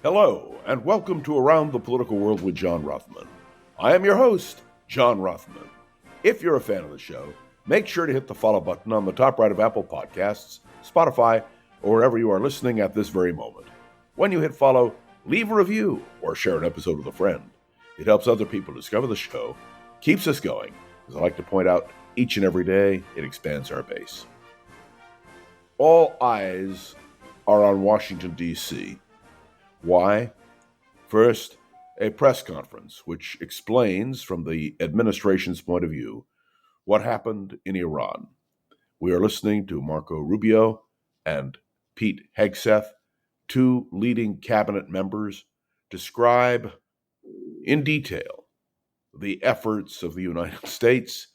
Hello, and welcome to Around the Political World with John Rothman. I am your host, John Rothman. If you're a fan of the show, make sure to hit the follow button on the top right of Apple Podcasts, Spotify, or wherever you are listening at this very moment. When you hit follow, leave a review or share an episode with a friend. It helps other people discover the show, keeps us going. As I like to point out, each and every day, it expands our base. All eyes are on Washington, D.C. Why? First, a press conference which explains from the administration's point of view what happened in Iran. We are listening to Marco Rubio and Pete Hegseth, two leading cabinet members, describe in detail the efforts of the United States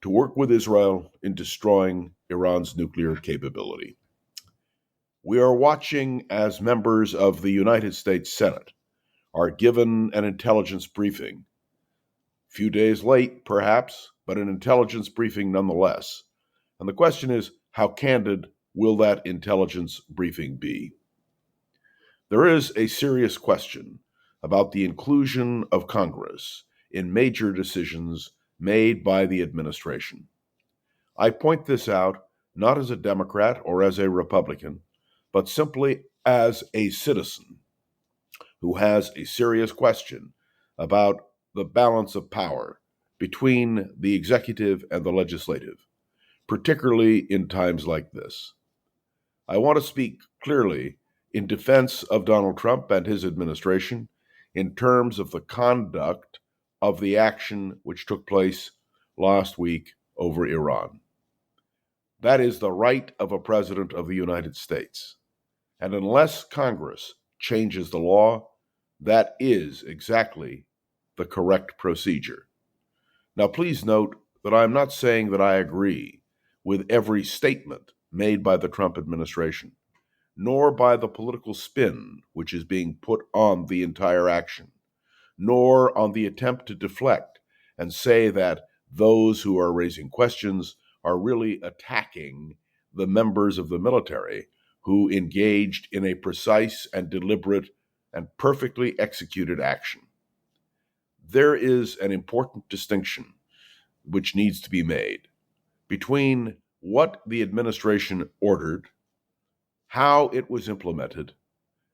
to work with Israel in destroying Iran's nuclear capability. We are watching as members of the United States Senate are given an intelligence briefing. A few days late, perhaps, but an intelligence briefing nonetheless. And the question is, how candid will that intelligence briefing be? There is a serious question about the inclusion of Congress in major decisions made by the administration. I point this out not as a Democrat or as a Republican, but simply as a citizen who has a serious question about the balance of power between the executive and the legislative, particularly in times like this. I want to speak clearly in defense of Donald Trump and his administration in terms of the conduct of the action which took place last week over Iran. That is the right of a president of the United States. And unless Congress changes the law, that is exactly the correct procedure. Now, please note that I am not saying that I agree with every statement made by the Trump administration, nor by the political spin which is being put on the entire action, nor on the attempt to deflect and say that those who are raising questions are really attacking the members of the military who engaged in a precise and deliberate and perfectly executed action. There is an important distinction which needs to be made between what the administration ordered, how it was implemented,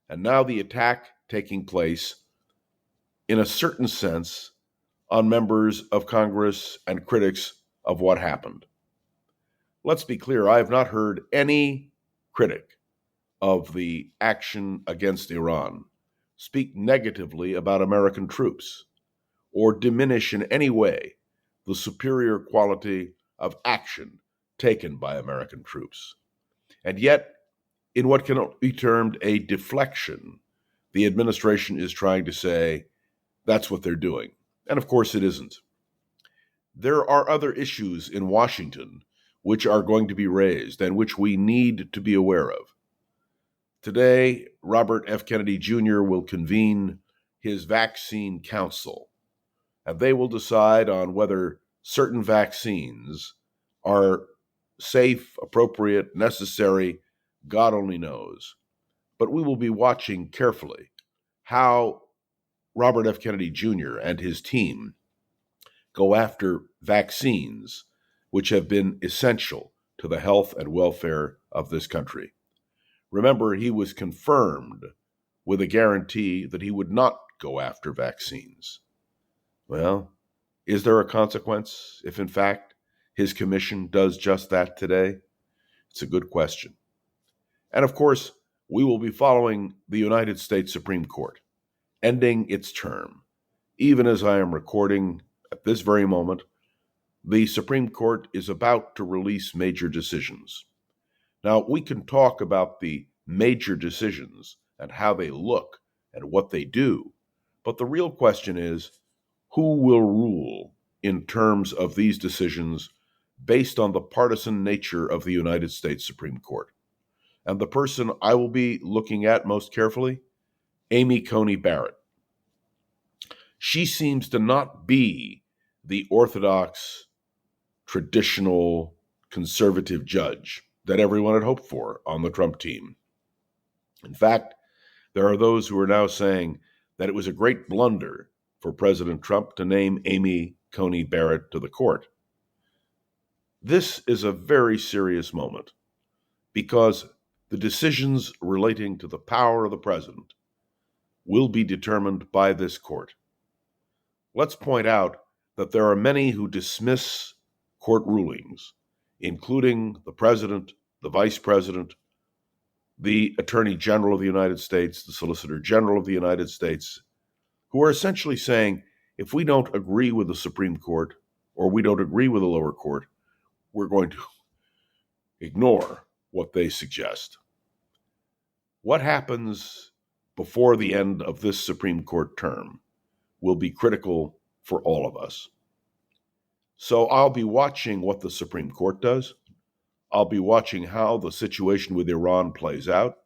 and now the attack taking place in a certain sense on members of Congress and critics of what happened. Let's be clear, I have not heard any critic of the action against Iran speak negatively about American troops or diminish in any way the superior quality of action taken by American troops. And yet, in what can be termed a deflection, the administration is trying to say that's what they're doing. And of course, it isn't. There are other issues in Washington which are going to be raised and which we need to be aware of. Today, Robert F. Kennedy Jr. will convene his vaccine council, and they will decide on whether certain vaccines are safe, appropriate, necessary, God only knows. But we will be watching carefully how Robert F. Kennedy Jr. and his team go after vaccines which have been essential to the health and welfare of this country. Remember, he was confirmed with a guarantee that he would not go after vaccines. Well, is there a consequence if, in fact, his commission does just that today? It's a good question. And of course, we will be following the United States Supreme Court, ending its term. Even as I am recording at this very moment, the Supreme Court is about to release major decisions. Now, we can talk about the major decisions and how they look and what they do, but the real question is, who will rule in terms of these decisions based on the partisan nature of the United States Supreme Court? And the person I will be looking at most carefully, Amy Coney Barrett. She seems to not be the orthodox, traditional, conservative judge that everyone had hoped for on the Trump team. In fact, There are those who are now saying that it was a great blunder for President Trump to name Amy Coney Barrett to the court. This is a very serious moment because the decisions relating to the power of the president will be determined by this court. Let's point out that there are many who dismiss court rulings, including the president, the vice president, the Attorney General of the United States, the Solicitor General of the United States, who are essentially saying, if we don't agree with the Supreme Court or we don't agree with the lower court, we're going to ignore what they suggest. What happens before the end of this Supreme Court term will be critical for all of us. So I'll be watching what the Supreme Court does. I'll be watching how the situation with Iran plays out.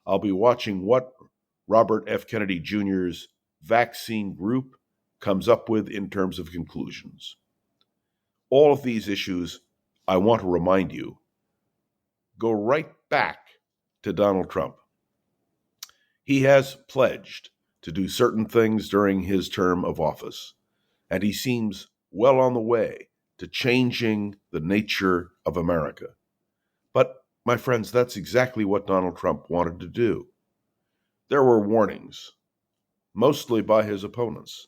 I'll be watching what Robert F. Kennedy Jr.'s vaccine group comes up with in terms of conclusions. All of these issues, I want to remind you, go right back to Donald Trump. He has pledged to do certain things during his term of office, and he seems well on the way to changing the nature of America. But, my friends, that's exactly what Donald Trump wanted to do. There were warnings, mostly by his opponents,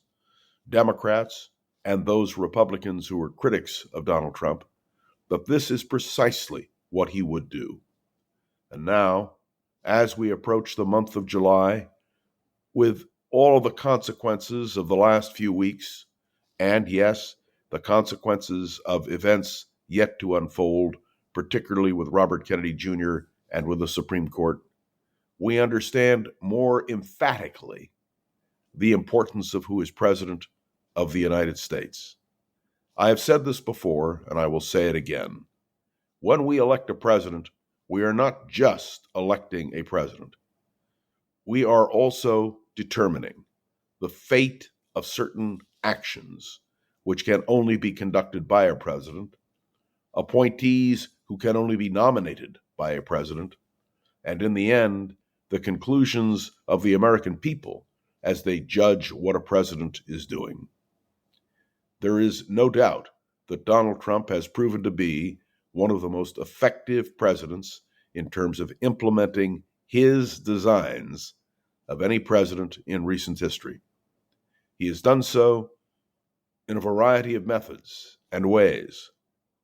Democrats and those Republicans who were critics of Donald Trump, that this is precisely what he would do. And now, as we approach the month of July, with all of the consequences of the last few weeks, and yes, the consequences of events yet to unfold, particularly with Robert Kennedy Jr. and with the Supreme Court, we understand more emphatically the importance of who is President of the United States. I have said this before, and I will say it again. When we elect a president, we are not just electing a president. We are also determining the fate of certain actions which can only be conducted by a president, appointees who can only be nominated by a president, and in the end, the conclusions of the American people as they judge what a president is doing. There is no doubt that Donald Trump has proven to be one of the most effective presidents in terms of implementing his designs of any president in recent history. He has done so in a variety of methods and ways,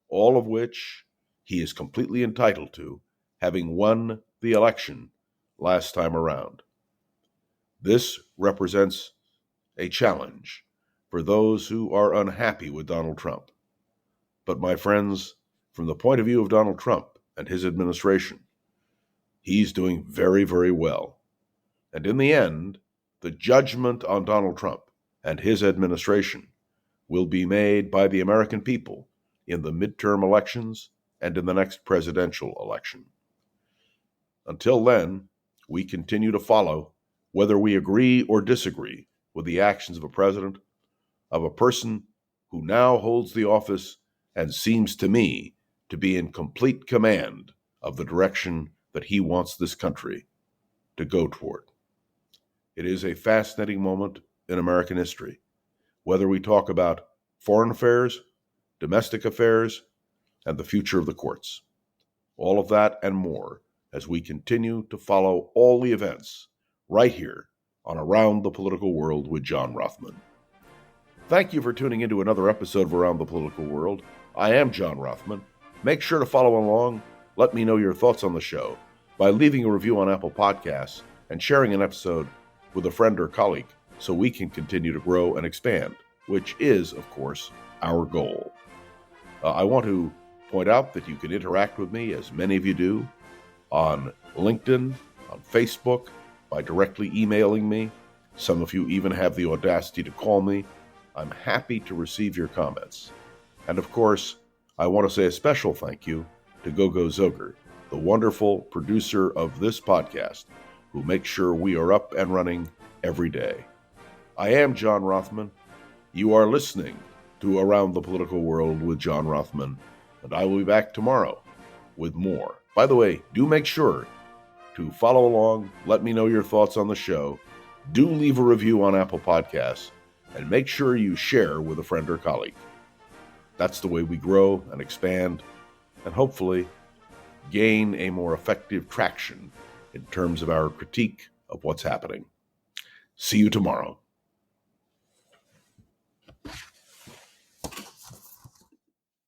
all of which he is completely entitled to, having won the election last time around. This represents a challenge for those who are unhappy with Donald Trump. But my friends, from the point of view of Donald Trump and his administration, he's doing very, very well. And in the end, the judgment on Donald Trump and his administration will be made by the American people in the midterm elections and in the next presidential election. Until then, we continue to follow, whether we agree or disagree with the actions of a president, of a person who now holds the office and seems to me to be in complete command of the direction that he wants this country to go toward. It is a fascinating moment in American history, whether we talk about foreign affairs, domestic affairs, and the future of the courts. All of that and more as we continue to follow all the events right here on Around the Political World with John Rothman. Thank you for tuning into another episode of Around the Political World. I am John Rothman. Make sure to follow along. Let me know your thoughts on the show by leaving a review on Apple Podcasts and sharing an episode with a friend or colleague so we can continue to grow and expand, which is, of course, our goal. I want to point out that you can interact with me, as many of you do, on LinkedIn, on Facebook, by directly emailing me. Some of you even have the audacity to call me. I'm happy to receive your comments. And of course, I want to say a special thank you to Gogo Zoger, the wonderful producer of this podcast, who makes sure we are up and running every day. I am John Rothman. You are listening to Around the Political World with John Rothman, and I will be back tomorrow with more. By the way, do make sure to follow along, let me know your thoughts on the show. Do leave a review on Apple Podcasts, and make sure you share with a friend or colleague. That's the way we grow and expand, and hopefully gain a more effective traction in terms of our critique of what's happening. See you tomorrow.